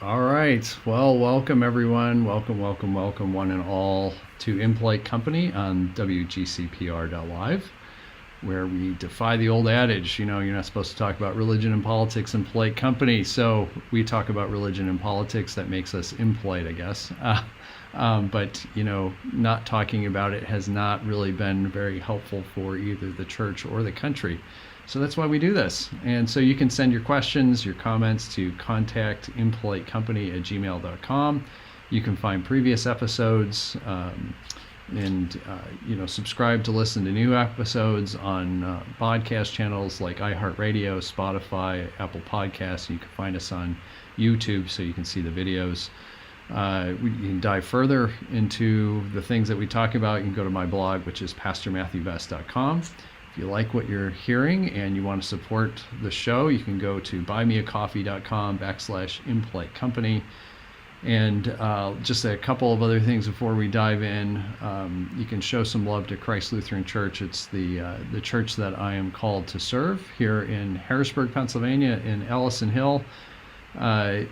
All right. Well, welcome everyone. Welcome, one and all to Impolite Company on WGCPR.live, where we defy the old adage, you're not supposed to talk about religion and politics in polite company. So we talk about religion and politics. That makes us impolite, I guess. But, not talking about it has not really been very helpful for either the church or the country. So that's why we do this. And so you can send your questions, your comments to contactimpolitecompany@gmail.com. You can find previous episodes and subscribe to listen to new episodes on podcast channels like iHeartRadio, Spotify, Apple Podcasts. You can find us on YouTube so you can see the videos. You can dive further into the things that we talk about. You can go to my blog, which is pastormatthewbest.com. If you like what you're hearing and you want to support the show, you can go to buymeacoffee.com/impolite company. And just a couple of other things before we dive in. You can show some love to Christ Lutheran Church. It's the church that I am called to serve here in Harrisburg, Pennsylvania, in Allison Hill.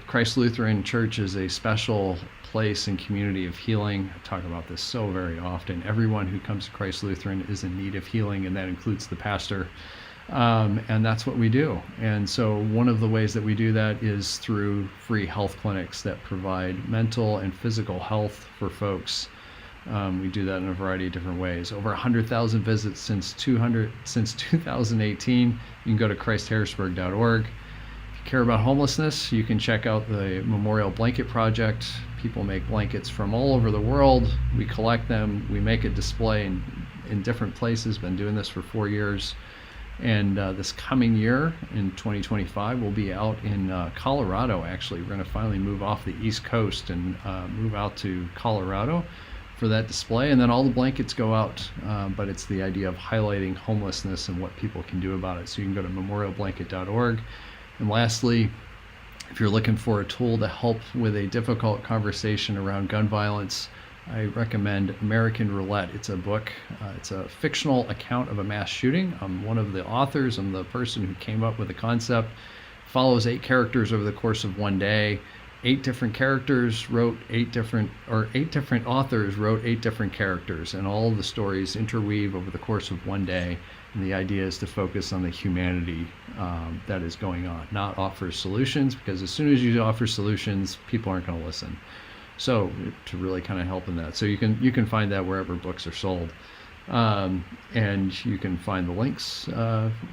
Christ Lutheran Church is a special place and community of healing. I talk about this so very often. Everyone who comes to Christ Lutheran is in need of healing, and that includes the pastor. And that's what we do. And so one of the ways that we do that is through free health clinics that provide mental and physical health for folks. We do that in a variety of different ways. Over 100,000 visits since 2018. You can go to christharrisburg.org. If you care about homelessness, you can check out the Memorial Blanket Project. People make blankets from all over the world. We collect them. We make a display in different places. Been doing this for 4 years. And this coming year, in 2025, we'll be out in Colorado, actually. We're going to finally move off the East Coast and move out to Colorado for that display. And then all the blankets go out, but it's the idea of highlighting homelessness and what people can do about it. So you can go to memorialblanket.org. And lastly, if you're looking for a tool to help with a difficult conversation around gun violence, I recommend American Roulette. It's a book. It's a fictional account of a mass shooting. I'm one of the authors. I'm the person who came up with the concept. Follows 8 characters over the course of one day. 8 different authors wrote 8 different characters, and all of the stories interweave over the course of one day. And the idea is to focus on the humanity that is going on, not offer solutions, because as soon as you offer solutions, people aren't going to listen. So to really kind of help in that. So you can find that wherever books are sold. And you can find the links.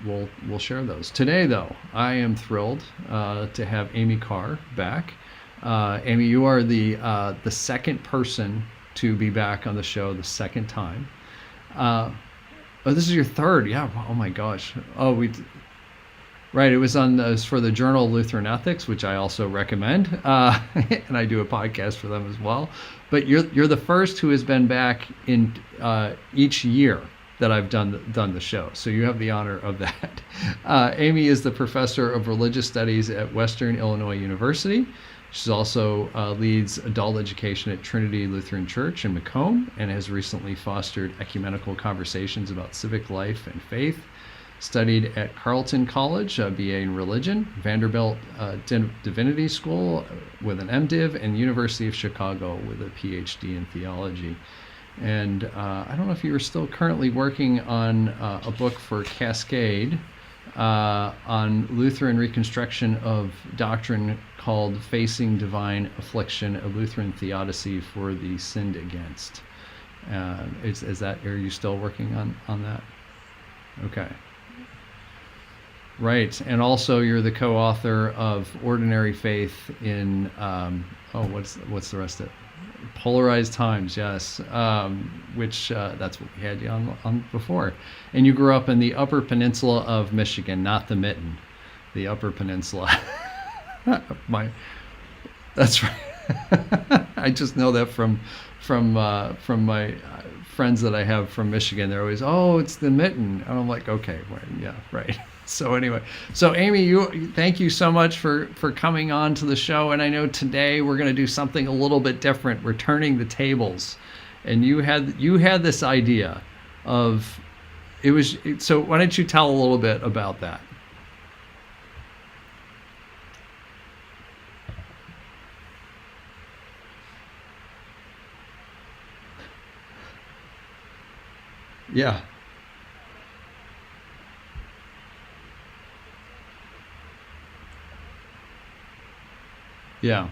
We'll share those. Today, though, I am thrilled to have Amy Carr back. Amy, you are the second person to be back on the show the second time. Oh, this is your third. Yeah. Oh my gosh. Oh, right. It was for the Journal of Lutheran Ethics, which I also recommend, and I do a podcast for them as well. But you're the first who has been back in each year that I've done the show. So you have the honor of that. Amy is the professor of religious studies at Western Illinois University. She also leads adult education at Trinity Lutheran Church in Macomb, and has recently fostered ecumenical conversations about civic life and faith. Studied at Carleton College, a BA in religion, Vanderbilt Divinity School with an MDiv, and University of Chicago with a PhD in theology. And I don't know if you are still currently working on a book for Cascade on Lutheran reconstruction of doctrine called Facing Divine Affliction, a Lutheran Theodicy for the Sinned Against. Are you still working on that? Okay. Right. And also you're the co-author of Ordinary Faith in, what's the rest of it? Polarized Times, yes, which that's what we had you on before. And you grew up in the Upper Peninsula of Michigan, not the Mitten, the Upper Peninsula. That's right. I just know that from my friends that I have from Michigan. They're always, oh, it's the Mitten, and I'm like, okay, well, yeah, right. So anyway, Amy, thank you so much for coming on to the show. And I know today we're going to do something a little bit different. We're turning the tables, and you had this idea of so why don't you tell a little bit about that? Yeah. Yeah.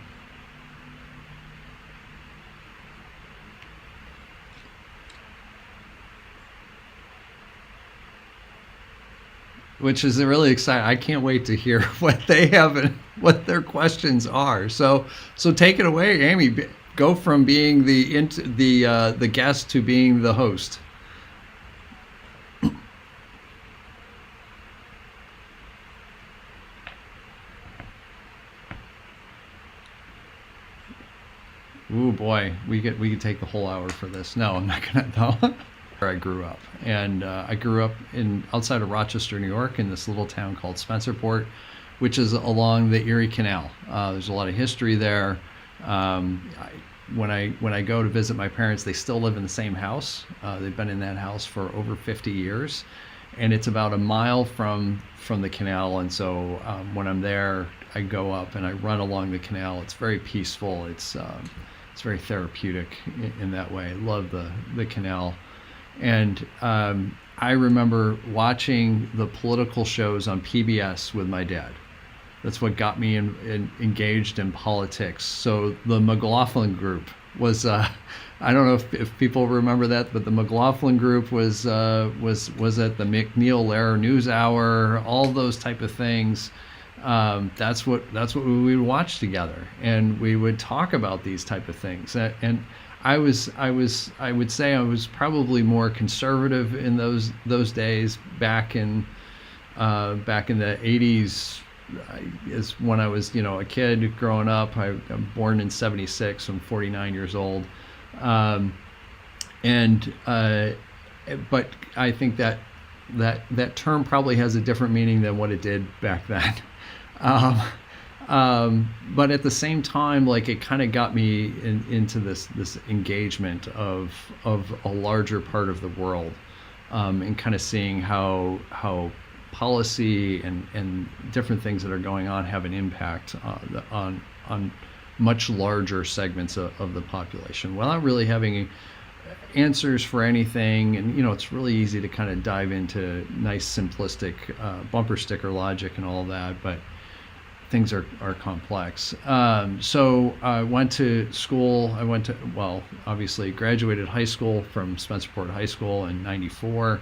Which is really exciting. I can't wait to hear what they have and what their questions are. So take it away, Amy. Go from being the guest to being the host. Ooh boy, we could take the whole hour for this. No, I'm not gonna. No. Where I grew up, and I grew up in outside of Rochester, New York, in this little town called Spencerport, which is along the Erie Canal. There's a lot of history there. When I go to visit my parents, they still live in the same house. They've been in that house for over 50 years, and it's about a mile from the canal. And so when I'm there, I go up and I run along the canal. It's very peaceful. It's very therapeutic in that way. I love the canal. And I remember watching the political shows on PBS with my dad. That's what got me engaged in politics. So the McLaughlin Group was, I don't know if people remember that, but the McLaughlin Group was at the McNeil Lehrer News Hour, all those type of things. That's what we would watch together, and we would talk about these type of things. And I would say I was probably more conservative in those days back in the 80s. Is when I was a kid growing up. I'm born in '76. I'm 49 years old, and but I think that term probably has a different meaning than what it did back then. Um, but at the same time, like, it kind of got me into this engagement of a larger part of the world, and kind of seeing how policy and different things that are going on have an impact on much larger segments of the population, without really having answers for anything. And it's really easy to kind of dive into nice simplistic bumper sticker logic and all that, but things are complex. So I went to school. Obviously graduated high school from Spencerport High School in '94.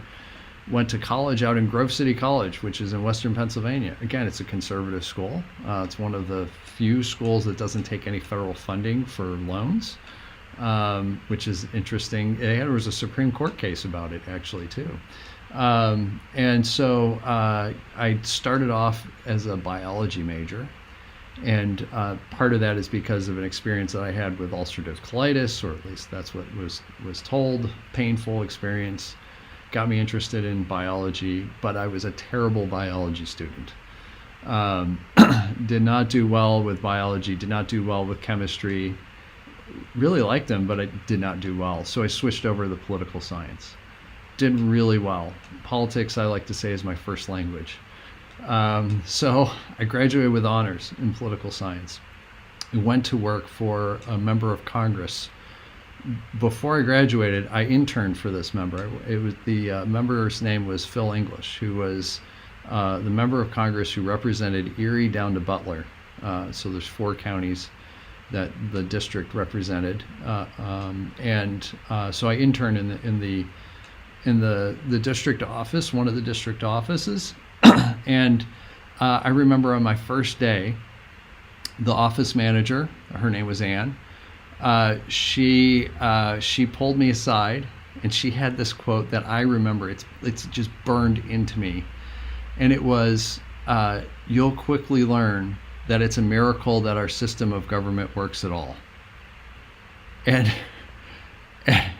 Went to college out in Grove City College, which is in Western Pennsylvania. Again, it's a conservative school. It's one of the few schools that doesn't take any federal funding for loans, which is interesting. There was a Supreme Court case about it, actually, too. And so I started off as a biology major, and part of that is because of an experience that I had with ulcerative colitis, or at least that's what was told. Painful experience. Got me interested in biology, but I was a terrible biology student. Did not do well with biology, did not do well with chemistry. Really liked them, but I did not do well. So I switched over to the political science. Did really well. Politics, I like to say, is my first language. So I graduated with honors in political science. I went to work for a member of Congress. Before I graduated, I interned for this member. It was the member's name was Phil English, who was the member of Congress who represented Erie down to Butler. So there's 4 counties that the district represented, so I interned in the district office, one of the district offices, and I remember on my first day, the office manager, her name was Ann. She pulled me aside, and she had this quote that I remember. It's just burned into me, and it was, "You'll quickly learn that it's a miracle that our system of government works at all." And that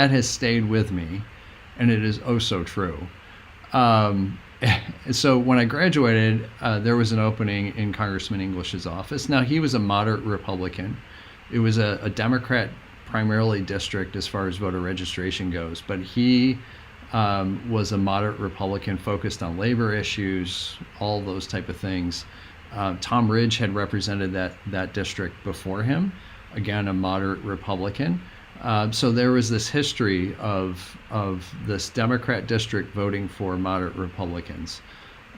has stayed with me, and it is oh so true. So when I graduated, there was an opening in Congressman English's office. Now, he was a moderate Republican. It was a Democrat primarily district as far as voter registration goes, but he was a moderate Republican focused on labor issues, all those type of things. Tom Ridge had represented that district before him, again, a moderate Republican. So there was this history of this Democrat district voting for moderate Republicans,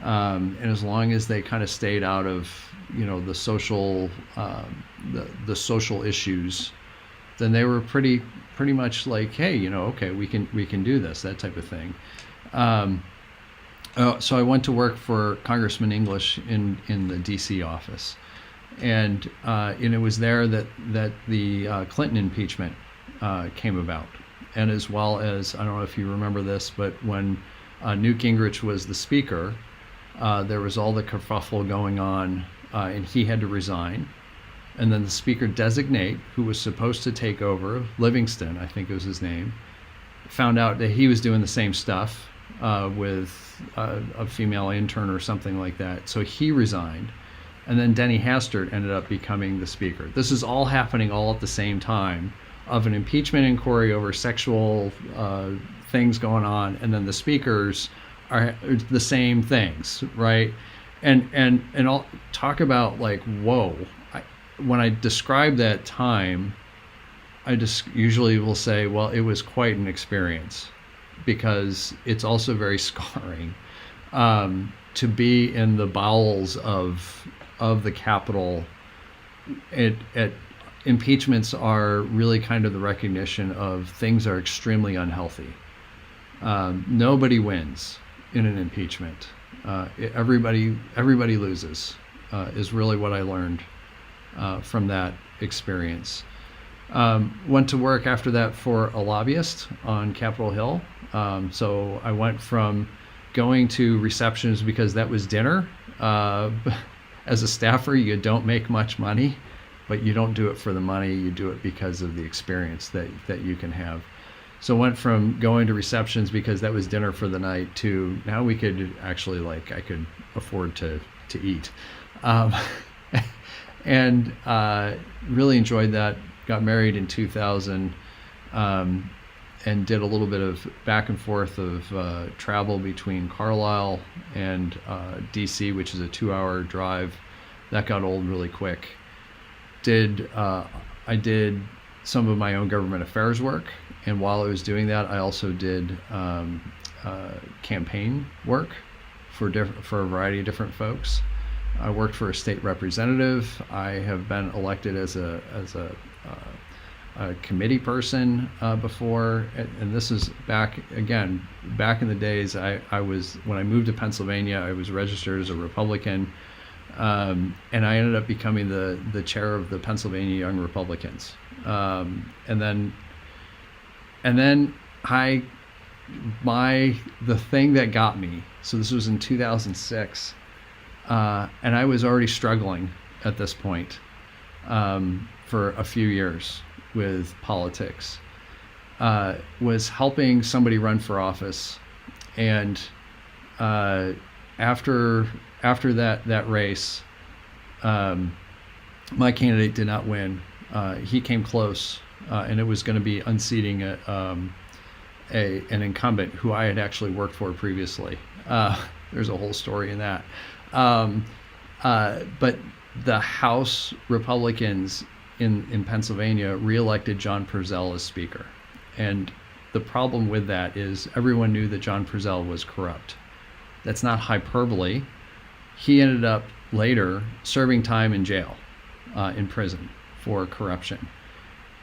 and as long as they kind of stayed out of the social the social issues, then they were pretty much like, hey, okay, we can do this, that type of thing. So I went to work for Congressman English in the D.C. office, and it was there that the Clinton impeachment came about, and as well as, I don't know if you remember this, but when Newt Gingrich was the speaker, there was all the kerfuffle going on, and he had to resign. And then the speaker designate, who was supposed to take over, Livingston, I think was his name, found out that he was doing the same stuff with a female intern or something like that. So he resigned. And then Denny Hastert ended up becoming the speaker. This is all happening all at the same time, of an impeachment inquiry over sexual things going on, and then the speakers are the same things, right? And I'll talk about, like, whoa. When I describe that time, I just usually will say, well, it was quite an experience, because it's also very scarring to be in the bowels of the Capitol. Impeachments are really kind of the recognition of things are extremely unhealthy. Nobody wins in an impeachment. Everybody loses, is really what I learned from that experience. Went to work after that for a lobbyist on Capitol Hill. So I went from going to receptions because that was dinner. As a staffer, you don't make much money, but you don't do it for the money. You do it because of the experience that you can have. So went from going to receptions because that was dinner for the night to now we could actually, like, I could afford to eat. And really enjoyed that. Got married in 2000, and did a little bit of back and forth of travel between Carlisle and DC, which is a 2-hour drive. That got old really quick. I did some of my own government affairs work, and while I was doing that, I also did campaign work for a variety of different folks. I worked for a state representative. I have been elected as a committee person before, and this is back in the days. I was, when I moved to Pennsylvania, I was registered as a Republican, and I ended up becoming the chair of the Pennsylvania Young Republicans, and then the thing that got me. So this was in 2006. And I was already struggling at this point for a few years with politics. Was helping somebody run for office, and after that race, my candidate did not win. He came close, and it was going to be unseating an incumbent who I had actually worked for previously. There's a whole story in that. But the House Republicans in Pennsylvania reelected John Purcell as Speaker. And the problem with that is everyone knew that John Purcell was corrupt. That's not hyperbole. He ended up later serving time in jail, in prison, for corruption.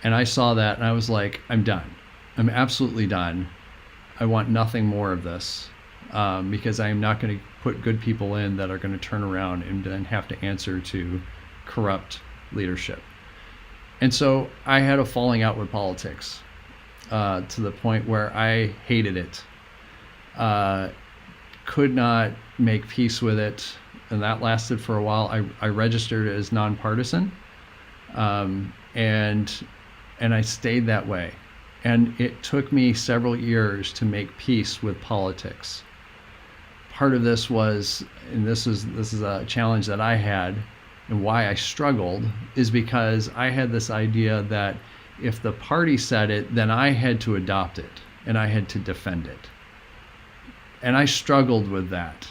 And I saw that and I was like, I'm done. I'm absolutely done. I want nothing more of this, because I am not going to put good people in that are going to turn around and then have to answer to corrupt leadership. And so I had a falling out with politics, to the point where I hated it, could not make peace with it, and that lasted for a while. I registered as nonpartisan, and I stayed that way. And it took me several years to make peace with politics. Part of this was, and this is a challenge that I had, and why I struggled, is because I had this idea that if the party said it, then I had to adopt it, and I had to defend it. And I struggled with that.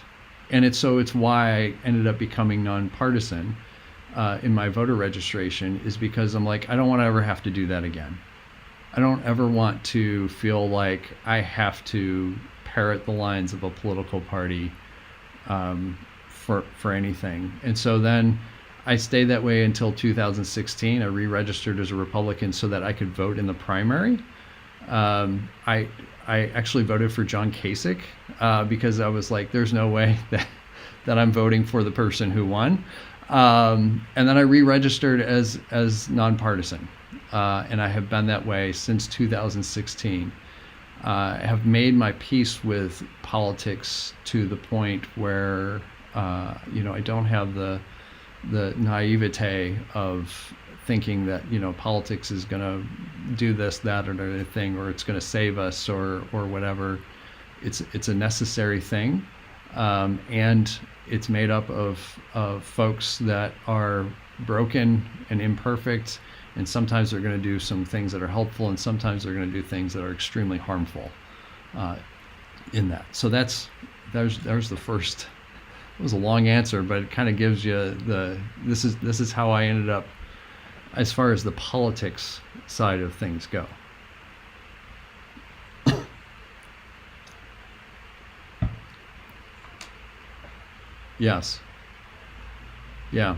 And it's why I ended up becoming nonpartisan in my voter registration, is because I'm like, I don't want to ever have to do that again. I don't ever want to feel like I have to parrot the lines of a political party for anything. And so then I stayed that way until 2016. I re-registered as a Republican so that I could vote in the primary. I actually voted for John Kasich because I was like, there's no way that I'm voting for the person who won. And then I re-registered as nonpartisan, and I have been that way since 2016. I have made my peace with politics to the point where I don't have the naivete of thinking that politics is going to do this, that, or the other thing, or it's going to save us, or whatever. It's a necessary thing, and it's made up of folks that are broken and imperfect, and sometimes they're going to do some things that are helpful, and sometimes they're going to do things that are extremely harmful in that. So there's the first. It was a long answer, but it kind of gives you this is how I ended up as far as the politics side of things go. Yes. Yeah.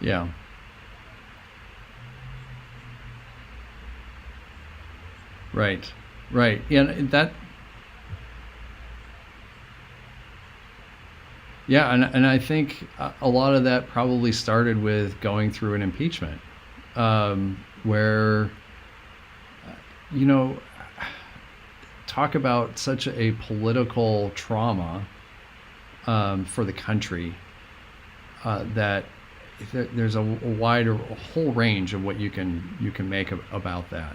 Yeah. Right. Right. And I think a lot of that probably started with going through an impeachment, where you know talk about such a political trauma for the country, that there's a whole range of what you can make about that.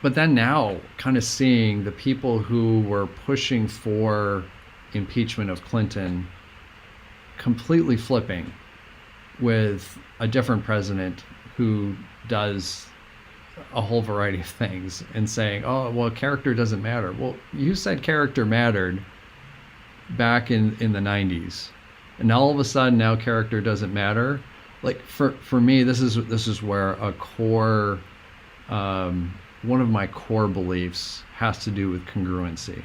But then now, kind of seeing the people who were pushing for impeachment of Clinton completely flipping with a different president who does a whole variety of things and saying, oh, well, character doesn't matter. Well, you said character mattered back in the 90s. And all of a sudden now character doesn't matter. Like for me, this is where a core, one of my core beliefs has to do with congruency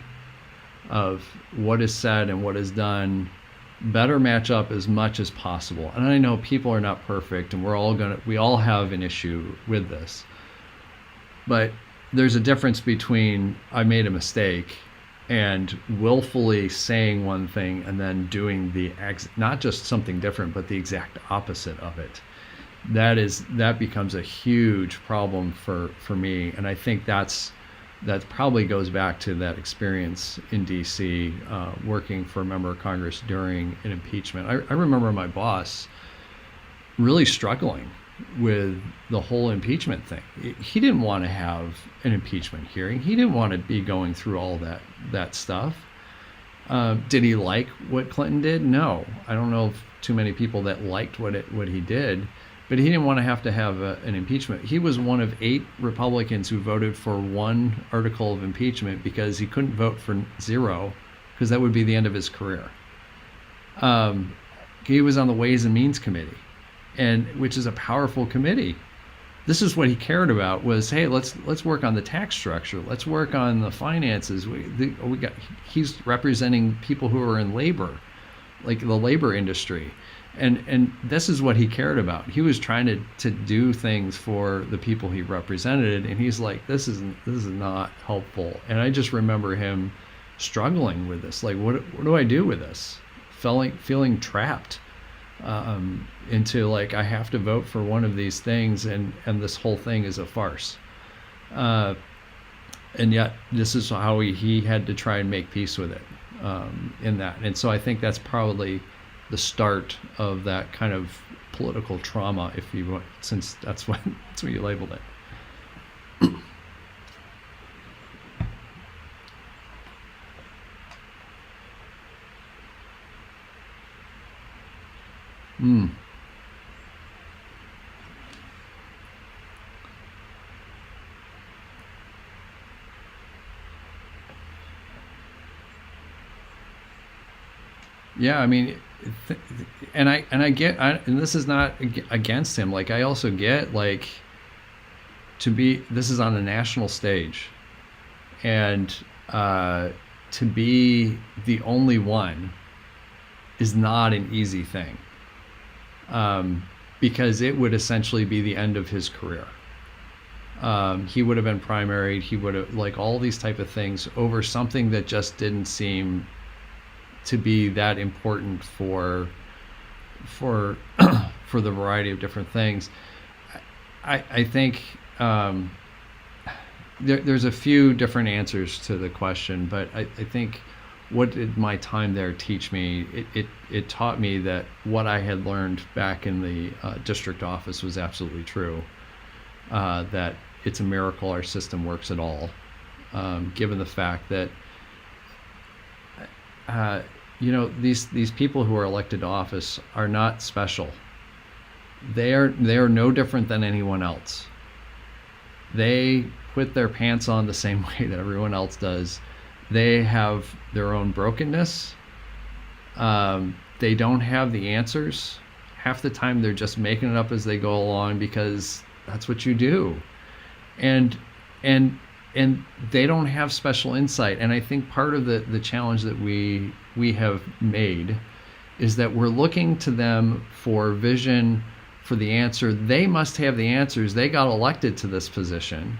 of what is said and what is done better match up as much as possible. And I know people are not perfect, and we all have an issue with this. But there's a difference between I made a mistake and willfully saying one thing and then doing not just something different, but the exact opposite of it. That becomes a huge problem for me. And I think that probably goes back to that experience in DC, working for a member of Congress during an impeachment. I remember my boss really struggling with the whole impeachment thing. He didn't want to have an impeachment hearing. He didn't want to be going through all that stuff. Did he like what Clinton did? No. I don't know of too many people that liked what he did, but he didn't want to have an impeachment. He was one of 8 Republicans who voted for 1 article of impeachment because he couldn't vote for 0, because that would be the end of his career. He was on the Ways and Means Committee, which is a powerful committee. This is what he cared about was, hey, let's work on the tax structure. Let's work on the finances. He's representing people who are in labor, like the labor industry. And this is what he cared about. He was trying to do things for the people he represented, and he's like, this is not helpful. And I just remember him struggling with this. Like, what do I do with this? Feeling trapped into, like, I have to vote for one of these things, and this whole thing is a farce. And yet this is how he had to try and make peace with it in that. And so I think that's probably the start of that kind of political trauma, if you want, since that's what you labeled it. Mm. Yeah, I mean, th- and this is not against him. Like, I also get, like, this is on a national stage, and uh, to be the only one is not an easy thing, um, because it would essentially be the end of his career. He would have been primaried. He would have, like, all these type of things over something that just didn't seem to be that important for for the variety of different things. I think there's a few different answers to the question, but I think, what did my time there teach me? It taught me that what I had learned back in the district office was absolutely true. That it's a miracle our system works at all, given the fact that uh, these people who are elected to office are not special. They are no different than anyone else. They put their pants on the same way that everyone else does. They have their own brokenness. They don't have the answers. Half the time they're just making it up as they go along, because that's what you do. And and and they don't have special insight. And I think part of the challenge that we have made is that we're looking to them for vision, for the answer. They must have the answers. They got elected to this position.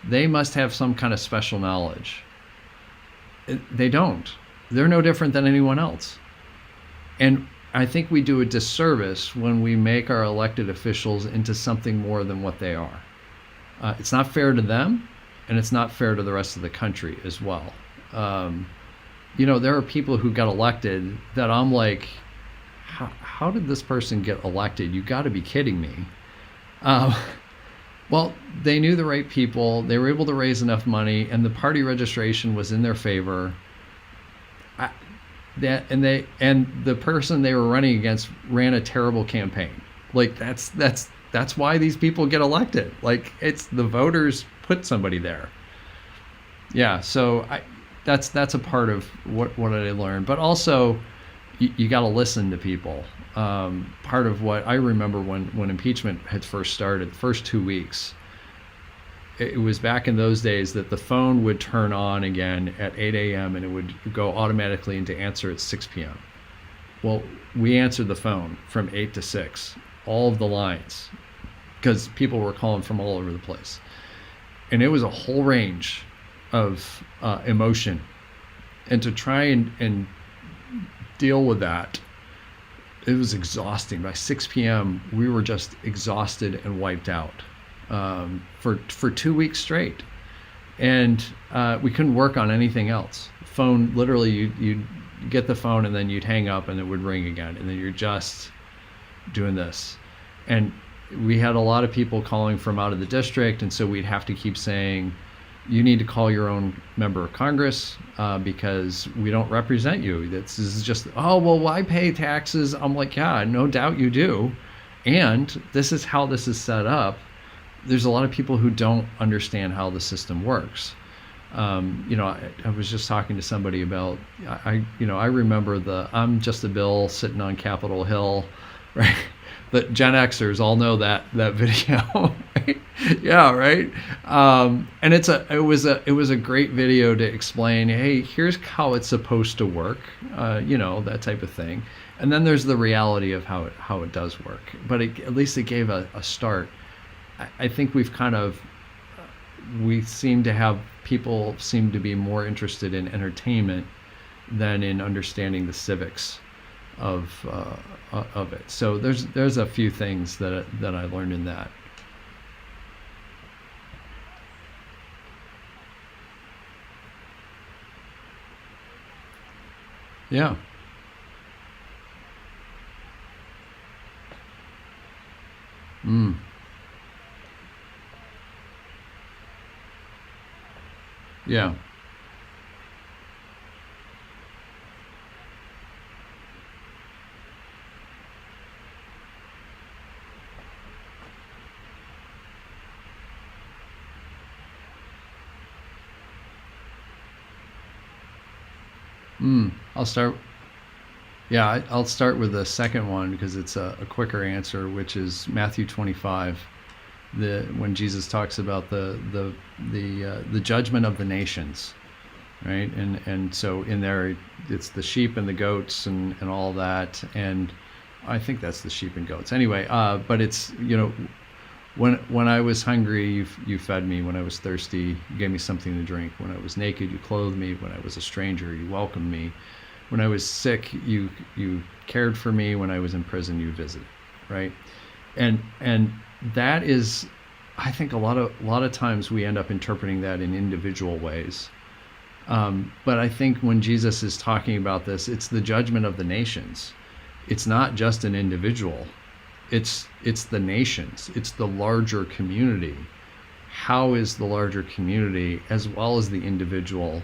They must have some kind of special knowledge. They don't. They're no different than anyone else. And I think we do a disservice when we make our elected officials into something more than what they are. It's not fair to them, and it's not fair to the rest of the country as well. There are people who got elected that I'm like, how did this person get elected? You got to be kidding me. Well, they knew the right people. They were able to raise enough money, and the party registration was in their favor. And the person they were running against ran a terrible campaign. Like, that's why these people get elected. Like, it's the voters put somebody there. Yeah, so that's a part of what I learned. But also, you got to listen to people. Part of what I remember when impeachment had first started, the first 2 weeks, it was back in those days that the phone would turn on again at 8 a.m. and it would go automatically into answer at 6 p.m. Well, we answered the phone from 8 to 6, all of the lines, because people were calling from all over the place. And it was a whole range of emotion. And to try and deal with that, it was exhausting. By 6 p.m., we were just exhausted and wiped out for 2 weeks straight. And we couldn't work on anything else. Phone, literally, you'd get the phone and then you'd hang up and it would ring again. And then you're just doing this. And we had a lot of people calling from out of the district. And so we'd have to keep saying, you need to call your own member of Congress because we don't represent you. This is just, oh, well, why pay taxes? I'm like, yeah, no doubt you do. And this is how this is set up. There's a lot of people who don't understand how the system works. I was just talking to somebody about, I remember I'm Just a Bill sitting on Capitol Hill, right? The Gen Xers all know that video, right? Yeah, right. And it was a great video to explain, hey, here's how it's supposed to work, that type of thing. And then there's the reality of how it does work. But at least it gave a start. I think we seem to have people seem to be more interested in entertainment than in understanding the civics of it. So there's a few things that I learned in that. Yeah. Mm. Yeah. I'll start. Yeah, I'll start with the second one because it's a quicker answer, which is Matthew 25. When Jesus talks about the judgment of the nations, right? And so in there, it's the sheep and the goats and all that, and I think that's the sheep and goats. Anyway, but it's, when I was hungry, you fed me. When I was thirsty, you gave me something to drink. When I was naked, you clothed me. When I was a stranger, you welcomed me. When I was sick, you cared for me. When I was in prison, you visited, right? And that is, I think a lot of times we end up interpreting that in individual ways. But I think when Jesus is talking about this, it's the judgment of the nations. It's not just an individual. It's the nations. It's the larger community. How is the larger community, as well as the individual,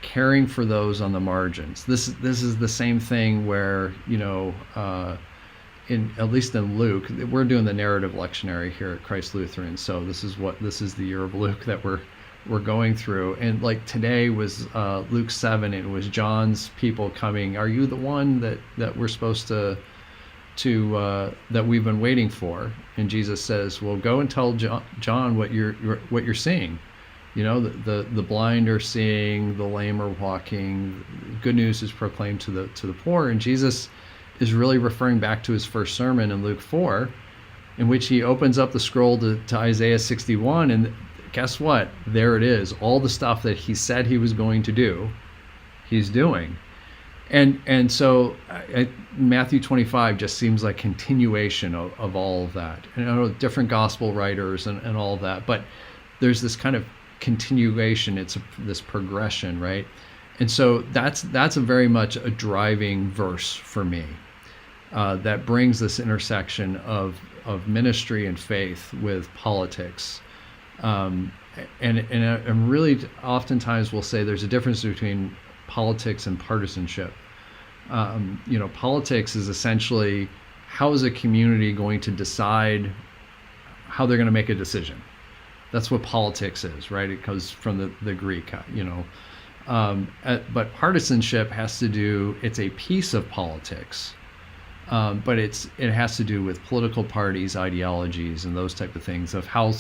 caring for those on the margins? This is the same thing where, in, at least in Luke, we're doing the narrative lectionary here at Christ Lutheran. So this is the year of Luke that we're going through. And like today was Luke 7. It was John's people coming. Are you the one that we're supposed to that we've been waiting for? And Jesus says, well, go and tell John what you're seeing. The blind are seeing, the lame are walking. Good news is proclaimed to the poor. And Jesus is really referring back to his first sermon in Luke 4, in which he opens up the scroll to Isaiah 61, and guess what? There it is. All the stuff that he said he was going to do, he's doing. And so Matthew 25 just seems like continuation of all of that. And I know different gospel writers and all of that, but there's this kind of continuation. It's this progression, right? And so that's a very much a driving verse for me, that brings this intersection of ministry and faith with politics. And really oftentimes we'll say there's a difference between politics and partisanship. Politics is essentially, how is a community going to decide how they're going to make a decision? That's what politics is, right? It comes from the Greek, but partisanship has to do, it's a piece of politics, but it has to do with political parties, ideologies, and those type of things, of how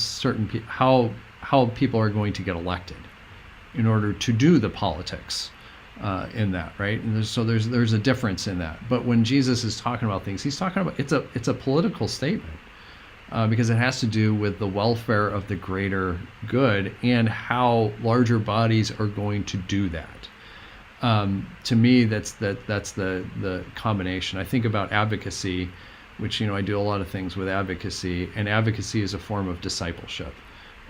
how people are going to get elected in order to do the politics in that, right? And there's a difference in that. But when Jesus is talking about things, he's talking about, it's a political statement, because it has to do with the welfare of the greater good and how larger bodies are going to do that. To me, that's the combination. I think about advocacy, which, I do a lot of things with advocacy, and advocacy is a form of discipleship.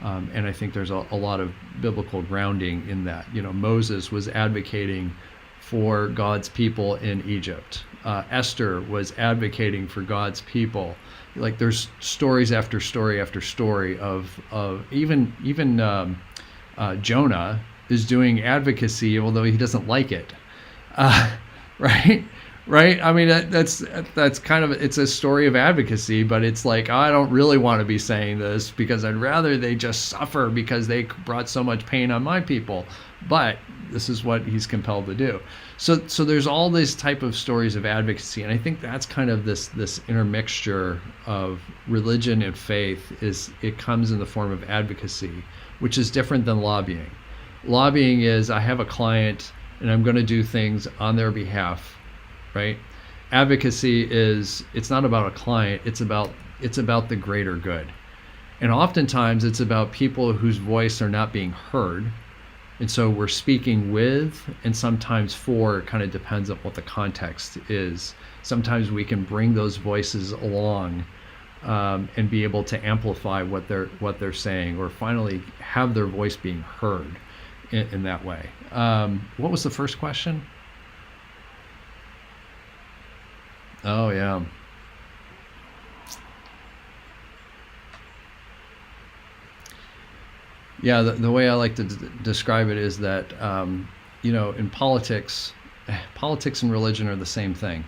And I think there's a lot of biblical grounding in that. Moses was advocating for God's people in Egypt. Esther was advocating for God's people. Like, there's stories after story after story of even Jonah is doing advocacy, although he doesn't like it, right? Right? I mean, that's kind of, it's a story of advocacy, but it's like, I don't really want to be saying this because I'd rather they just suffer because they brought so much pain on my people. But this is what he's compelled to do. So there's all these type of stories of advocacy, and I think that's kind of this intermixture of religion and faith. It comes in the form of advocacy, which is different than lobbying. Lobbying is, I have a client and I'm going to do things on their behalf. Right? Advocacy is, it's not about a client, it's about the greater good. And oftentimes it's about people whose voice are not being heard. And so we're speaking with, and sometimes for, it kind of depends on what the context is. Sometimes we can bring those voices along and be able to amplify what they're saying, or finally have their voice being heard in that way. What was the first question? Oh, yeah. Yeah, the way I like to describe it is that, in politics and religion are the same thing,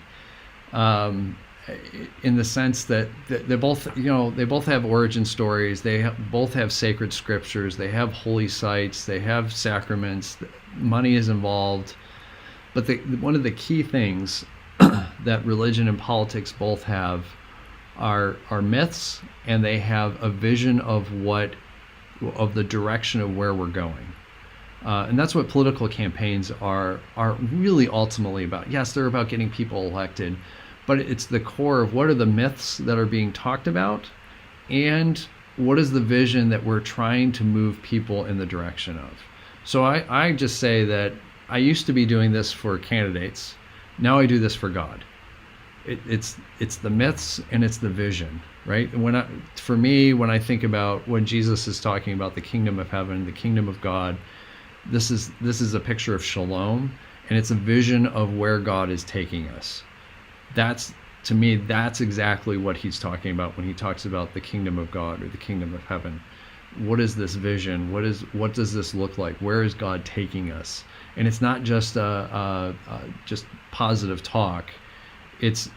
in the sense that they both have origin stories. They both have sacred scriptures. They have holy sites. They have sacraments. Money is involved. But one of the key things that religion and politics both have are myths, and they have a vision of the direction of where we're going. And that's what political campaigns are really ultimately about. Yes, they're about getting people elected, but it's the core of what are the myths that are being talked about, and what is the vision that we're trying to move people in the direction of. So I just say that I used to be doing this for candidates. Now I do this for God. It's the myths and it's the vision, right? For me, when I think about when Jesus is talking about the kingdom of heaven, the kingdom of God, this is a picture of shalom, and it's a vision of where God is taking us. To me, that's exactly what he's talking about when he talks about the kingdom of God or the kingdom of heaven. What is this vision? What does this look like? Where is God taking us? And it's not just just positive talk. It's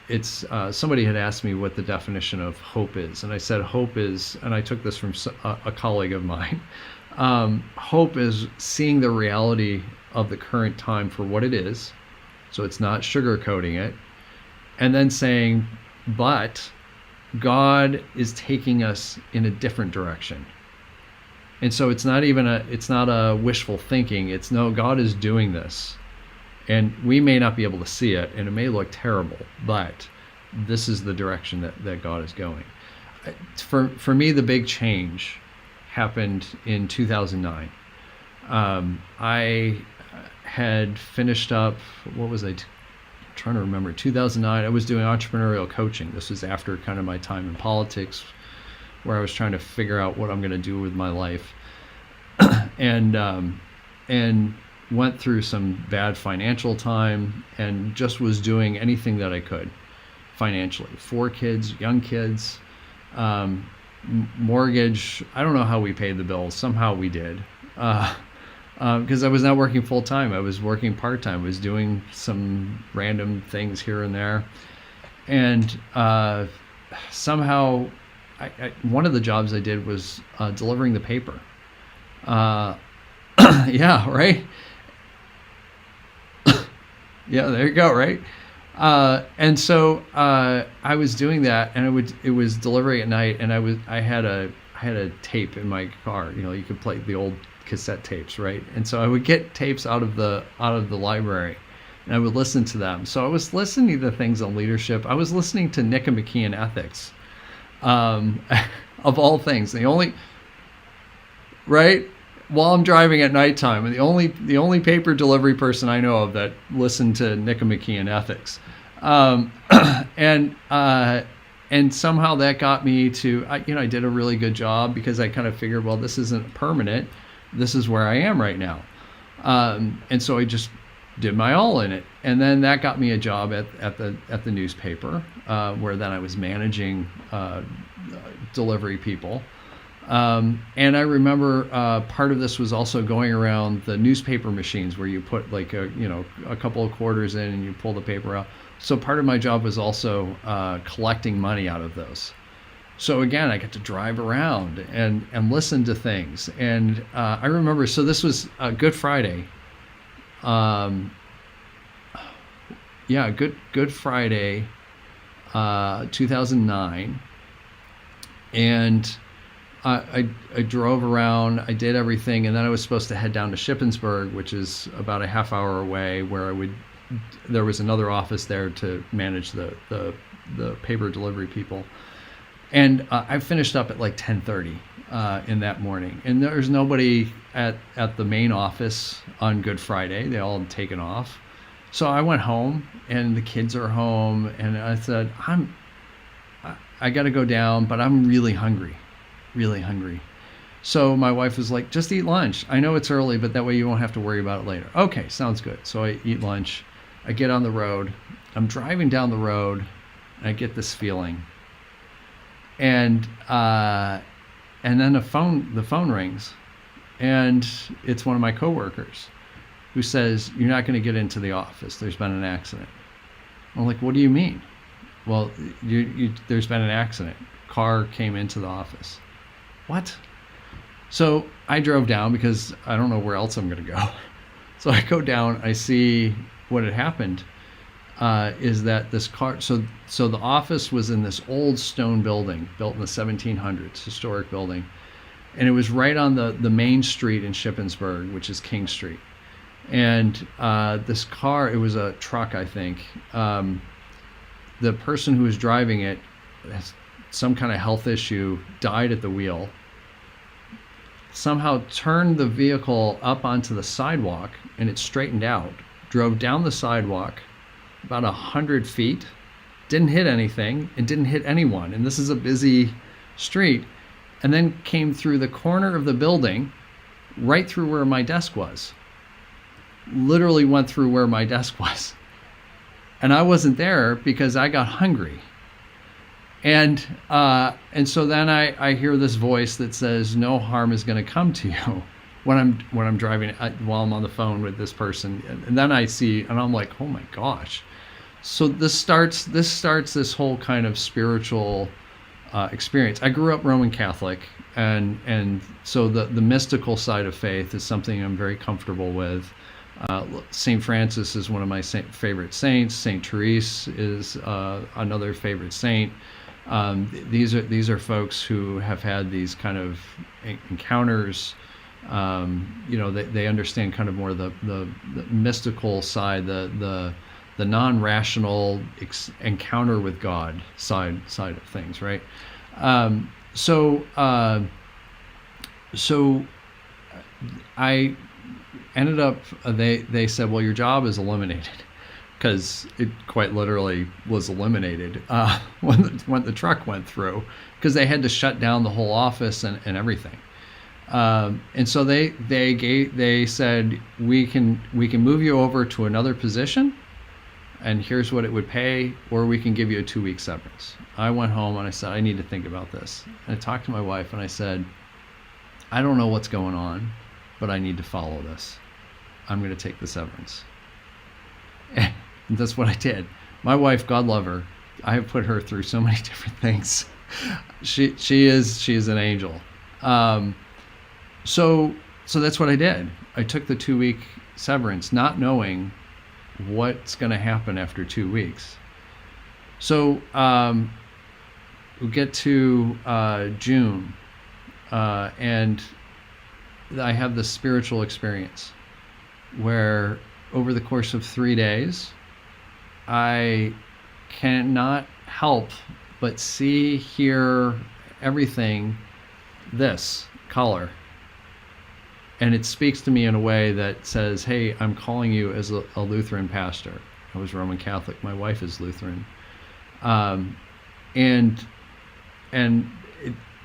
somebody had asked me what the definition of hope is, and I said hope is, and I took this from a colleague of mine. Hope is seeing the reality of the current time for what it is, so it's not sugarcoating it, and then saying, but God is taking us in a different direction. And so it's not a wishful thinking. It's no, God is doing this. And we may not be able to see it, and it may look terrible, but this is the direction that God is going. For me, the big change happened in 2009. I had finished up, what was I trying to remember? 2009, I was doing entrepreneurial coaching. This was after kind of my time in politics, where I was trying to figure out what I'm going to do with my life. and went through some bad financial time, and just was doing anything that I could financially. 4 kids, young kids, mortgage. I don't know how we paid the bills. Somehow we did. Because I was not working full time. I was working part time. I was doing some random things here and there. And somehow, one of the jobs I did was delivering the paper. Yeah, right? Yeah, there you go, right? And so I was doing that, and it was delivery at night, and I had a tape in my car. You could play the old cassette tapes, right? And so I would get tapes out of the library, and I would listen to them. So I was listening to things on leadership. I was listening to Nick and McKee and ethics, of all things. Right? While I'm driving at nighttime, and the only paper delivery person I know of that listened to Nick and McKee and ethics, and somehow that got me to, I did a really good job, because I kind of figured, well, this isn't permanent. This is where I am right now. And so I just did my all in it. And then that got me a job at the newspaper, where then I was managing delivery people. And I remember part of this was also going around the newspaper machines, where you put like a couple of quarters in and you pull the paper out. So part of my job was also collecting money out of those. So again, I got to drive around and listen to things. And I remember, so this was Good Friday. Good Friday, 2009. And I drove around, I did everything, and then I was supposed to head down to Shippensburg, which is about a half hour away, where there was another office there to manage the paper delivery people. And I finished up at like 10:30 in that morning, and there's nobody at the main office on Good Friday. They all had taken off. So I went home, and the kids are home, and I said, I got to go down, but I'm really hungry. Really hungry. So my wife was like, just eat lunch. I know it's early, but that way you won't have to worry about it later. Okay, sounds good. So I eat lunch. I get on the road. I'm driving down the road, and I get this feeling. And then the phone rings, and it's one of my coworkers who says, "You're not going to get into the office. There's been an accident." I'm like, "What do you mean?" "Well, there's been an accident. Car came into the office." What? So I drove down, because I don't know where else I'm going to go. So I go down, I see what had happened. is that this car, so the office was in this old stone building built in the 1700s, historic building, and it was right on the main street in Shippensburg, which is King Street. And this car, it was a truck, I think. The person who was driving it has some kind of health issue, died at the wheel, somehow turned the vehicle up onto the sidewalk, and it straightened out, drove down the sidewalk about 100 feet, didn't hit anything, and didn't hit anyone. And this is a busy street. And then came through the corner of the building, right through where my desk was. Literally went through where my desk was. And I wasn't there because I got hungry. And so then I hear this voice that says, no harm is going to come to you when I'm driving, while I'm on the phone with this person. And then I see, and I'm like, oh my gosh. So this starts this whole kind of spiritual experience. I grew up Roman Catholic, and so the mystical side of faith is something I'm very comfortable with. St. Francis is one of my favorite saints. St. Therese is another favorite saint. These are folks who have had these kind of encounters. They understand kind of more the mystical side, the non-rational encounter with God side of things, right? So I ended up, they said, well, your job is eliminated, because it quite literally was eliminated when the truck went through, because they had to shut down the whole office and everything. And so they said, we can move you over to another position, and here's what it would pay, or we can give you a 2-week severance. I went home and I said, I need to think about this. And I talked to my wife and I said, I don't know what's going on, but I need to follow this. I'm going to take the severance. And that's what I did. My wife, God love her, I have put her through so many different things. She is an angel. So that's what I did. I took the 2-week severance, not knowing what's going to happen after 2 weeks. So we get to June, and I have this spiritual experience where over the course of 3 days, I cannot help but see, hear everything, this color. And it speaks to me in a way that says, hey, I'm calling you as a Lutheran pastor. I was Roman Catholic. My wife is Lutheran.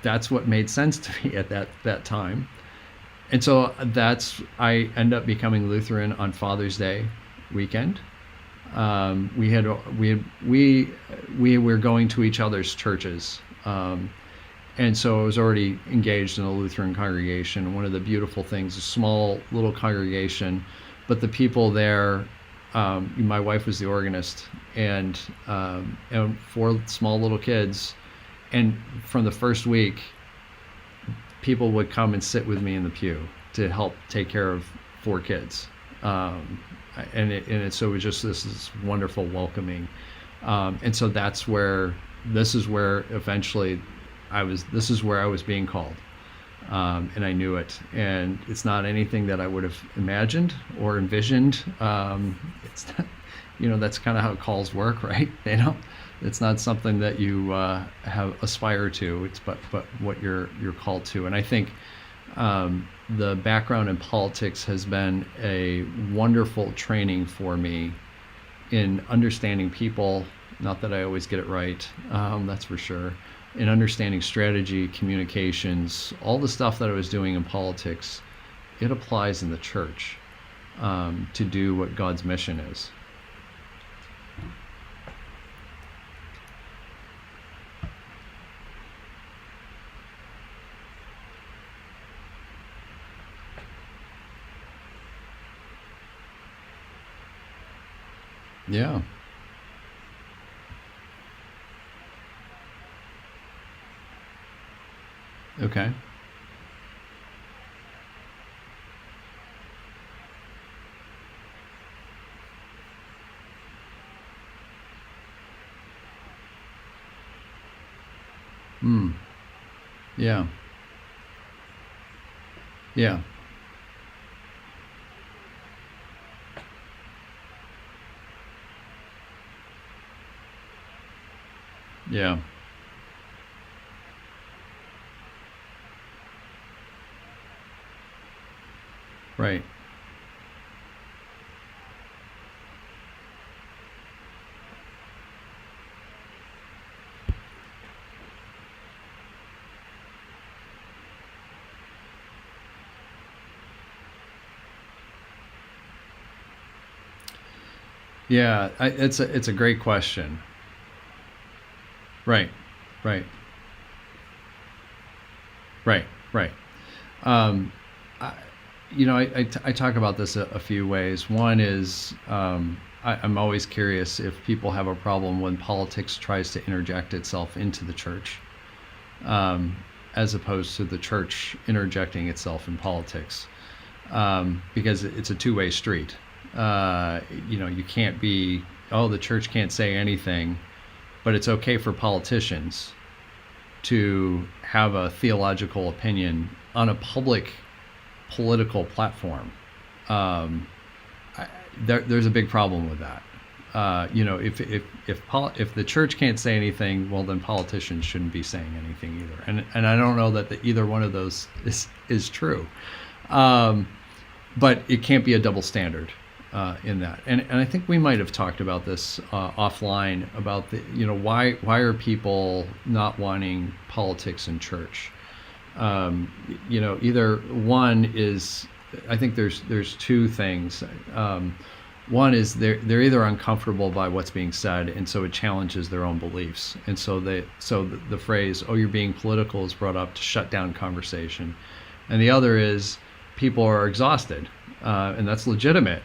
That's what made sense to me at that time. And so I end up becoming Lutheran on Father's Day weekend. We were going to each other's churches. And so I was already engaged in a Lutheran congregation. One of the beautiful things, a small little congregation, but the people there, my wife was the organist, and 4 small little kids. And from the first week, people would come and sit with me in the pew to help take care of 4 kids. So it was just this wonderful welcoming. And so this is where eventually this is where I was being called. And I knew it. And it's not anything that I would have imagined or envisioned. It's not, that's kind of how calls work, right? It's not something that you aspire to. It's but what you're called to. And I think the background in politics has been a wonderful training for me in understanding people. Not that I always get it right, that's for sure. In understanding strategy, communications, all the stuff that I was doing in politics, it applies in the church to do what God's mission is. Yeah. Okay. Mm. Yeah. Yeah. Yeah. Right. Yeah. It's a great question. Right. Right. Right. Right. Um, I, I talk about this a few ways. One is I'm always curious if people have a problem when politics tries to interject itself into the church, um, as opposed to the church interjecting itself in politics, because it's a two-way street. You can't be, oh, the church can't say anything, but it's okay for politicians to have a theological opinion on a public political platform. Um, there's a big problem with that. If the church can't say anything, well, then politicians shouldn't be saying anything either. And I don't know that either one of those is true. Um, but it can't be a double standard in that. And I think we might have talked about this offline about why are people not wanting politics in church? Either one is, I think there's two things. One is they're either uncomfortable by what's being said, and so it challenges their own beliefs, and so the phrase "oh, you're being political" is brought up to shut down conversation, and the other is people are exhausted, and that's legitimate.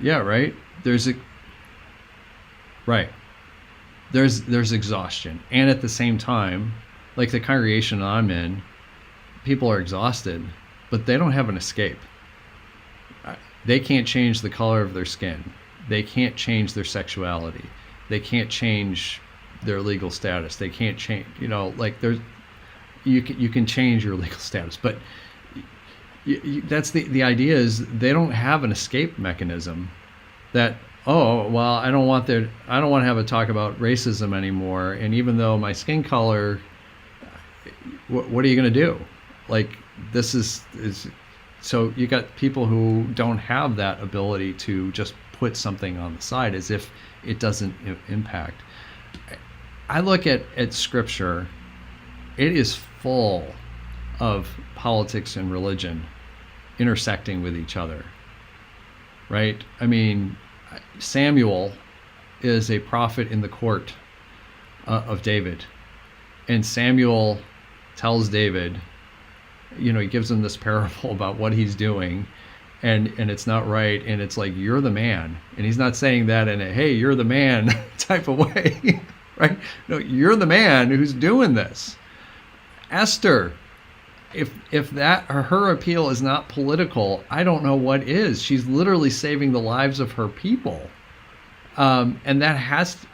Yeah, right. Right. There's exhaustion, and at the same time, like the congregation I'm in, people are exhausted, but they don't have an escape. They can't change the color of their skin. They can't change their sexuality. They can't change their legal status. They can't change, you can change your legal status, but that's the idea is they don't have an escape mechanism that, oh, well, I don't want to have a talk about racism anymore. And even though my skin color, what are you going to do? Like, this is so you got people who don't have that ability to just put something on the side as if it doesn't impact. I look at scripture, it is full of politics and religion intersecting with each other, right? I mean, Samuel is a prophet in the court of David, and Samuel tells David, he gives him this parable about what he's doing, and it's not right, and it's like, you're the man. And he's not saying that in a, hey, you're the man type of way, right? No, you're the man who's doing this. Esther, if that or her appeal is not political, I don't know what is. She's literally saving the lives of her people, and that has to,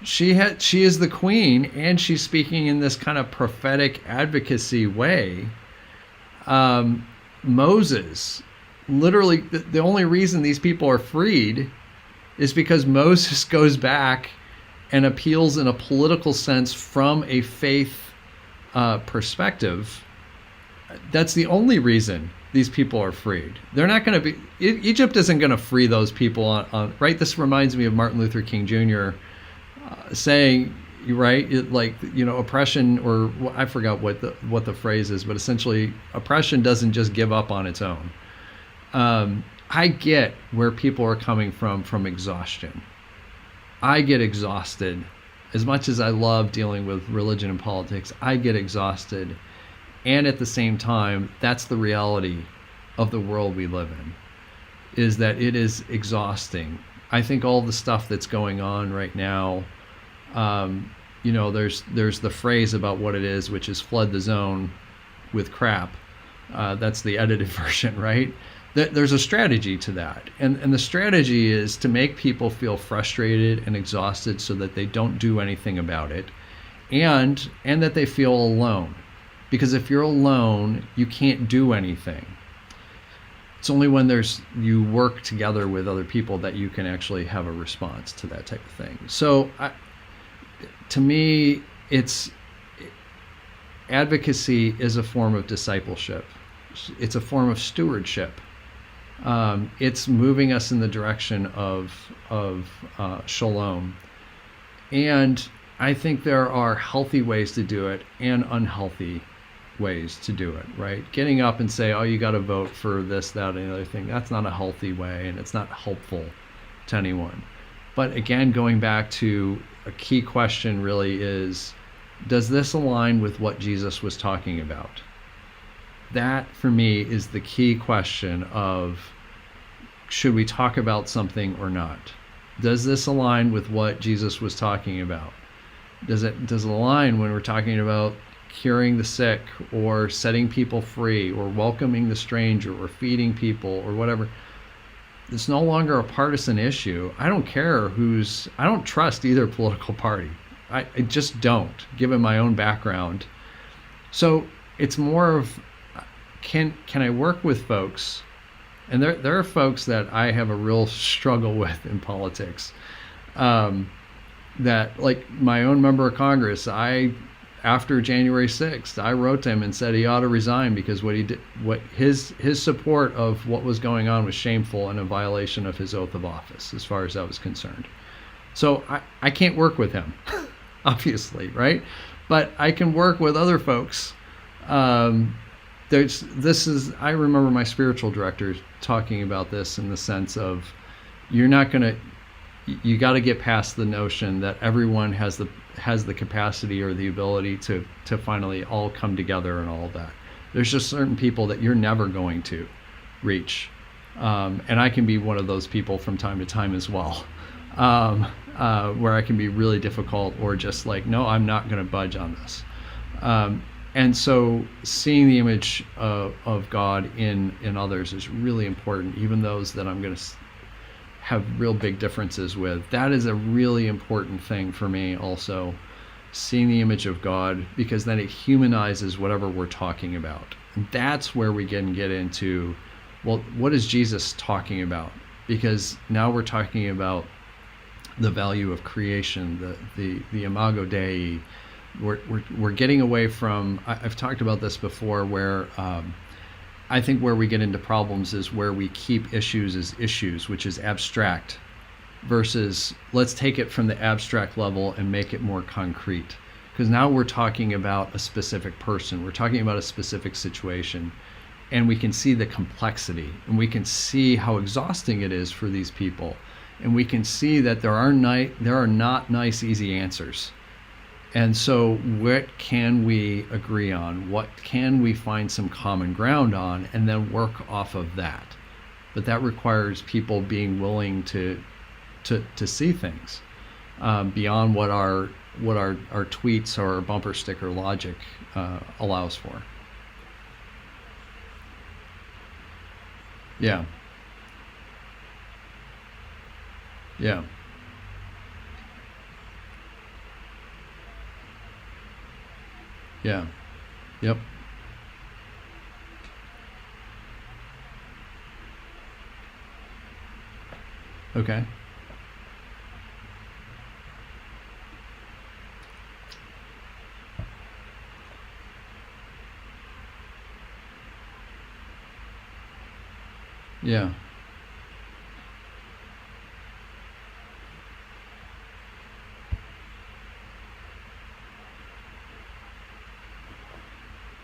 she is the queen, and she's speaking in this kind of prophetic advocacy way. Moses, literally, the only reason these people are freed is because Moses goes back and appeals in a political sense from a faith perspective. That's the only reason these people are freed. They're not going to be, Egypt isn't going to free those people on right? This reminds me of Martin Luther King Jr. Saying, right, oppression, or I forgot what the phrase is, but essentially oppression doesn't just give up on its own. I get where people are coming from exhaustion. I get exhausted. As much as I love dealing with religion and politics, I get exhausted. And at the same time, that's the reality of the world we live in, is that it is exhausting. I think all the stuff that's going on right now, there's the phrase about what it is, which is flood the zone with crap. That's the edited version, right? There's a strategy to that. And the strategy is to make people feel frustrated and exhausted so that they don't do anything about it. and that they feel alone, because if you're alone, you can't do anything. It's only when you work together with other people that you can actually have a response to that type of thing. So to me, advocacy is a form of discipleship. It's a form of stewardship. It's moving us in the direction of shalom. And I think there are healthy ways to do it and unhealthy ways to do it, right? Getting up and say, oh, you got to vote for this, that, and the other thing, that's not a healthy way, and it's not helpful to anyone. But again, going back to a key question really is, does this align with what Jesus was talking about? That, for me, is the key question of, should we talk about something or not? Does this align with what Jesus was talking about? Does it align when we're talking about curing the sick or setting people free or welcoming the stranger or feeding people or whatever? It's no longer a partisan issue. I don't care I don't trust either political party. I just don't, given my own background. So it's more of, can I work with folks? And there are folks that I have a real struggle with in politics. That, like my own member of Congress, after January 6th, I wrote to him and said he ought to resign because his support of what was going on was shameful and a violation of his oath of office, as far as I was concerned. So I can't work with him, obviously, right? But I can work with other folks. I remember my spiritual director talking about this in the sense of, you got to get past the notion that everyone has the capacity or the ability to finally all come together and all of that. There's just certain people that you're never going to reach. And I can be one of those people from time to time as well, where I can be really difficult or just like, no, I'm not going to budge on this. And so seeing the image of God in others is really important, even those that I'm going to have real big differences with. That is a really important thing for me also, seeing the image of God, because then it humanizes whatever we're talking about. And that's where we can get into, well, what is Jesus talking about? Because now we're talking about the value of creation, the imago Dei. We're getting away from, I've talked about this before, where I think where we get into problems is where we keep issues as issues, which is abstract, versus let's take it from the abstract level and make it more concrete. Because now we're talking about a specific person, we're talking about a specific situation, and we can see the complexity, and we can see how exhausting it is for these people, and we can see that there are not nice, easy answers. And so what can we agree on? What can we find some common ground on, and then work off of that? But that requires people being willing to see things beyond what our tweets or bumper sticker logic allows for. Yeah. Yeah. Yeah. Yep. Okay. Yeah.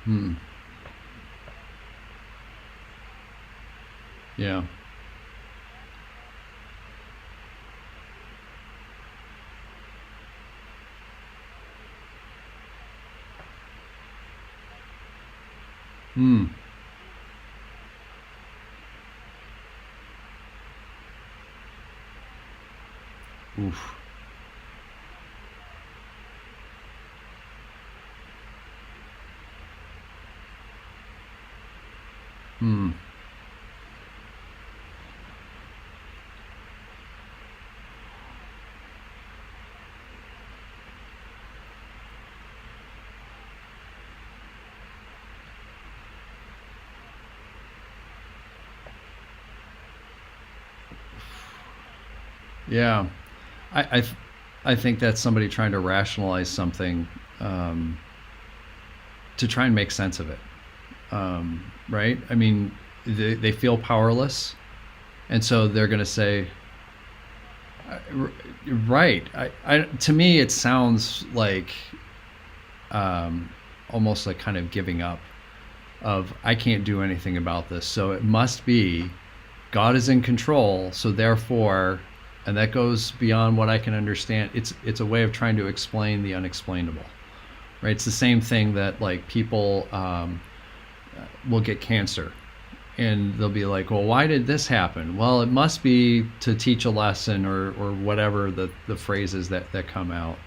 Hmm. Yeah. Hmm. Oof. Hmm. Yeah. I think that's somebody trying to rationalize something, um, to try and make sense of it. Right? I mean, they feel powerless, and so they're going to say, right. To me, it sounds like, um, almost like kind of giving up. Of I can't do anything about this, so it must be God is in control. So therefore, and that goes beyond what I can understand. It's a way of trying to explain the unexplainable, right? It's the same thing that like people, will get cancer, and they'll be like, well, why did this happen? Well, it must be to teach a lesson, or whatever the phrases that come out.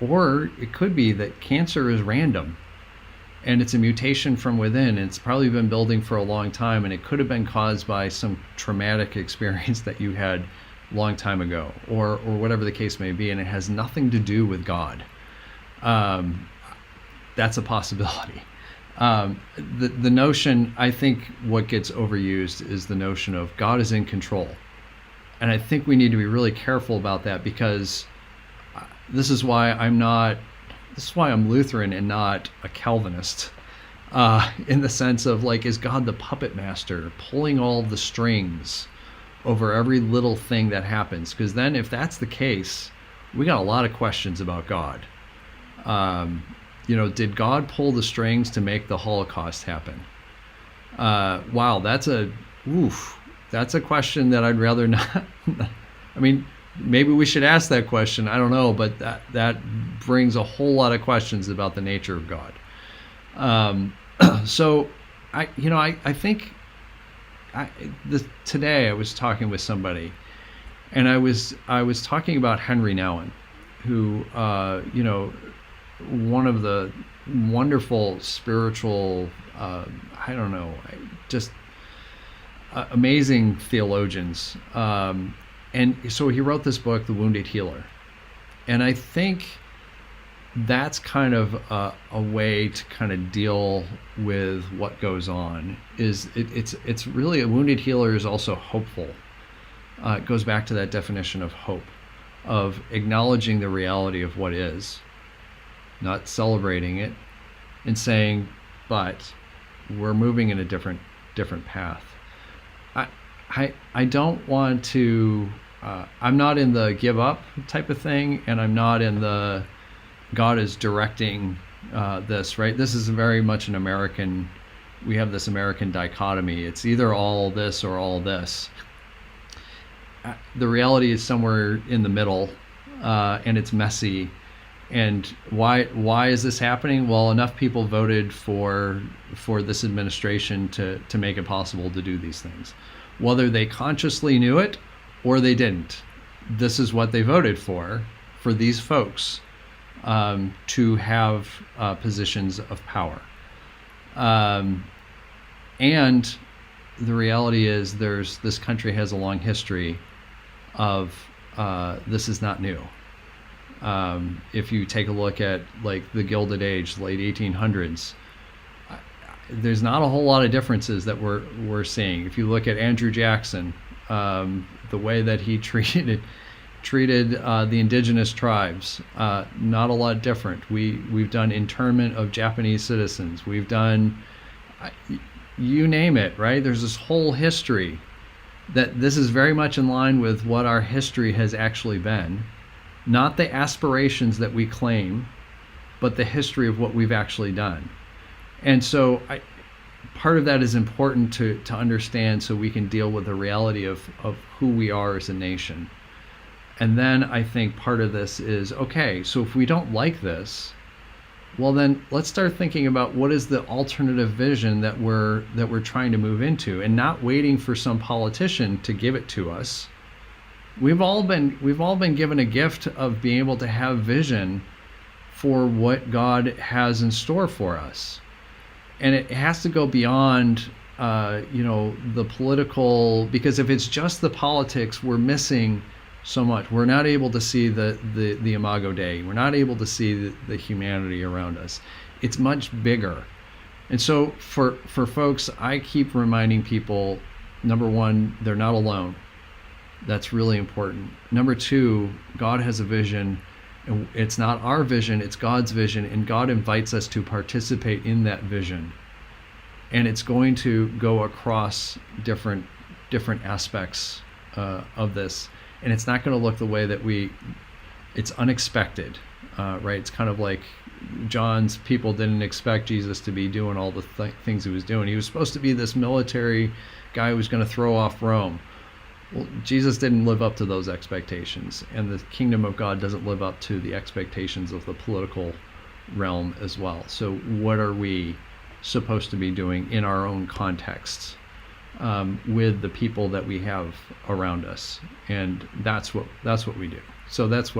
Or it could be that cancer is random, and it's a mutation from within. It's probably been building for a long time, and it could have been caused by some traumatic experience that you had a long time ago, or whatever the case may be, and it has nothing to do with God. Um, that's a possibility. The notion, I think, what gets overused is the notion of God is in control, and I think we need to be really careful about that, because this is why I'm not. This is why I'm Lutheran and not a Calvinist. In the sense of like, is God the puppet master pulling all the strings over every little thing that happens? Because then, if that's the case, we got a lot of questions about God. Did God pull the strings to make the Holocaust happen? Wow, that's a question that I'd rather not. I mean, maybe we should ask that question. I don't know, but that brings a whole lot of questions about the nature of God. So, I think today I was talking with somebody, and I was talking about Henry Nouwen, who, one of the wonderful spiritual, I don't know, just amazing theologians. And so he wrote this book, The Wounded Healer. And I think that's kind of a way to kind of deal with what goes on. It's really, a wounded healer is also hopeful. It goes back to that definition of hope, of acknowledging the reality of what is, not celebrating it, and saying, but we're moving in a different path. I don't want to, I'm not in the give up type of thing, and I'm not in the God is directing this, right? This is very much an American, we have this American dichotomy. It's either all this or all this. The reality is somewhere in the middle, and it's messy. And why is this happening? Well, enough people voted for this administration to make it possible to do these things. Whether they consciously knew it or they didn't, this is what they voted for these folks, to have positions of power. And the reality is, this country has a long history of, this is not new. If you take a look at like the Gilded Age, late 1800s, there's not a whole lot of differences that we're seeing. If you look at Andrew Jackson, the way that he treated the indigenous tribes, not a lot different. We've done internment of Japanese citizens. We've done, you name it, right? There's this whole history that this is very much in line with what our history has actually been. Not the aspirations that we claim, but the history of what we've actually done. And so part of that is important to understand, so we can deal with the reality of who we are as a nation. And then I think part of this is, okay, so if we don't like this, well then let's start thinking about what is the alternative vision that we're trying to move into, and not waiting for some politician to give it to us. We've all been given a gift of being able to have vision for what God has in store for us. And it has to go beyond, the political, because if it's just the politics, we're missing so much. We're not able to see the Imago Dei. We're not able to see the humanity around us. It's much bigger. And so for folks, I keep reminding people, number one, they're not alone. That's really important. Number two, God has a vision. And it's not our vision, it's God's vision, and God invites us to participate in that vision. And it's going to go across different aspects of this, and it's not going to look the way that it's unexpected, right? It's kind of like John's people didn't expect Jesus to be doing all the things he was doing. He was supposed to be this military guy who was going to throw off Rome. Well, Jesus didn't live up to those expectations, and the kingdom of God doesn't live up to the expectations of the political realm as well. So what are we supposed to be doing in our own contexts with the people that we have around us? And that's what we do. So that's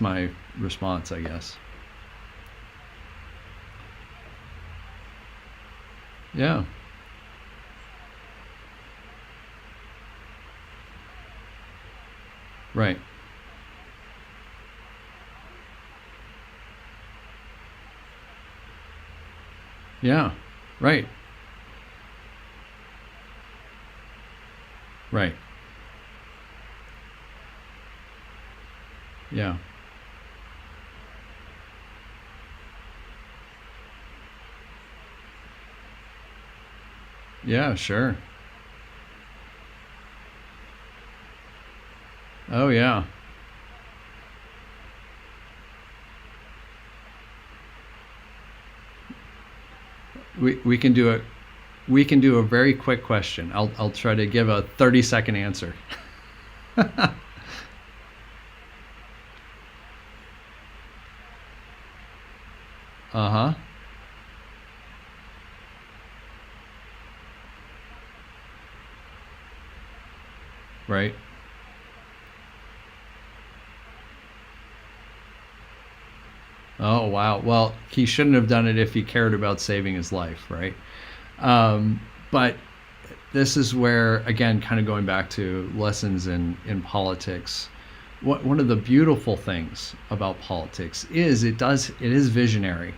my response, I guess. Yeah. Right. Yeah. Right. Right. Yeah. Yeah, sure. Oh yeah. We can do a very quick question. I'll try to give a 30-second answer. Uh-huh. Right. Oh wow. Well, he shouldn't have done it if he cared about saving his life, right? But this is where, again, kind of going back to lessons in politics. One of the beautiful things about politics is it is visionary,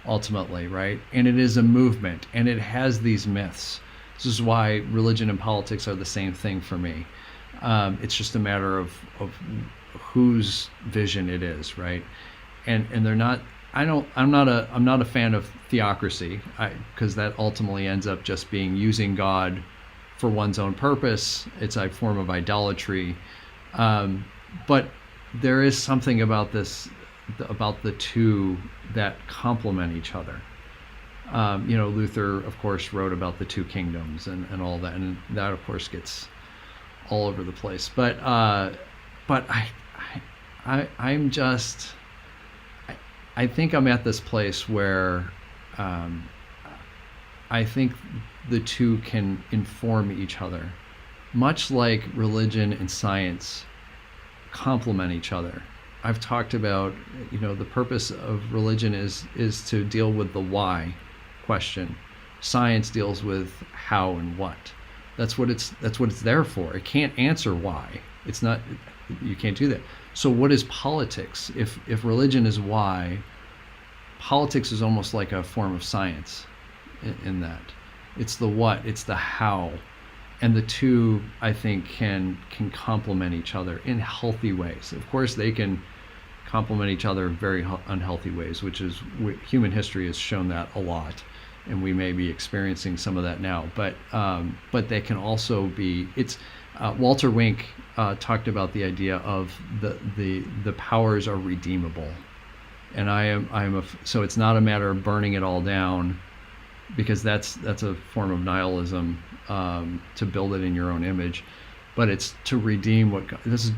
ultimately, right? And it is a movement, and it has these myths. This is why religion and politics are the same thing for me. It's just a matter of whose vision it is, right? And they're not. I'm not a fan of theocracy, because that ultimately ends up just being using God for one's own purpose. It's a form of idolatry. But there is something about about the two that complement each other. Luther, of course, wrote about the two kingdoms and all that, and that, of course, gets all over the place. But I'm just, I think I'm at this place where I think the two can inform each other, much like religion and science complement each other. I've talked about, the purpose of religion is to deal with the why question. Science deals with how and what. That's what it's there for. It can't answer why. It's not. You can't do that. So what is politics? If religion is why, politics is almost like a form of science in that. It's the what, it's the how. And the two, I think, can complement each other in healthy ways. Of course, they can complement each other in very unhealthy ways, which is human history has shown that a lot, and we may be experiencing some of that now. But they can also be. It's Walter Wink talked about the idea of the powers are redeemable, and so it's not a matter of burning it all down, because that's a form of nihilism, to build it in your own image, but it's to redeem what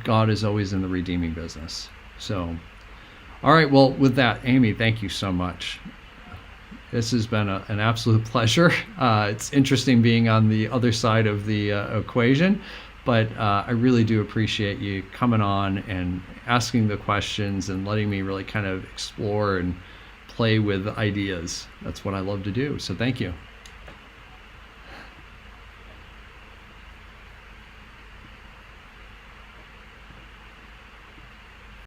God is always in the redeeming business. So, all right, well, with that, Amy, thank you so much. This has been an absolute pleasure. It's interesting being on the other side of the equation, but I really do appreciate you coming on and asking the questions and letting me really kind of explore and play with ideas. That's what I love to do. So thank you.